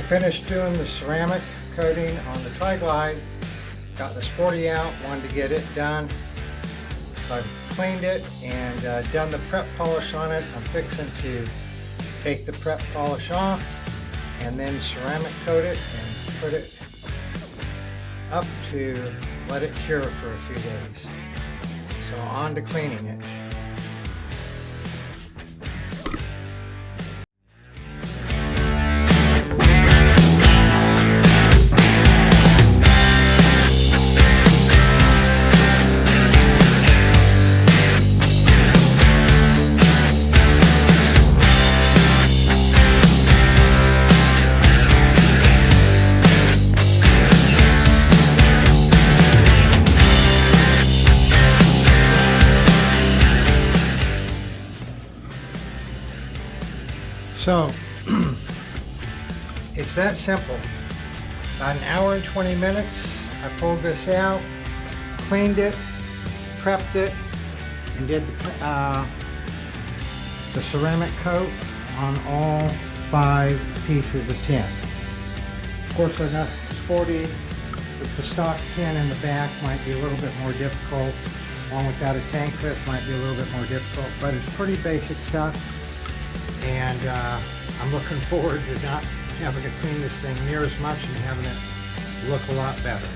finished doing the ceramic coating on the Tri-Glide. Got the Sporty out, wanted to get it done. So I've cleaned it and done the prep polish on it. I'm fixing to take the prep polish off and then ceramic coat it and put it up to let it cure for a few days. So on to cleaning it. So, it's that simple. About an hour and 20 minutes, I pulled this out, cleaned it, prepped it, and did the ceramic coat on all 5 pieces of tin. Of course, enough Sporty with the stock tin in the back might be a little bit more difficult. One without a tank lift might be a little bit more difficult, but it's pretty basic stuff. And I'm looking forward to not having to clean this thing near as much and having it look a lot better.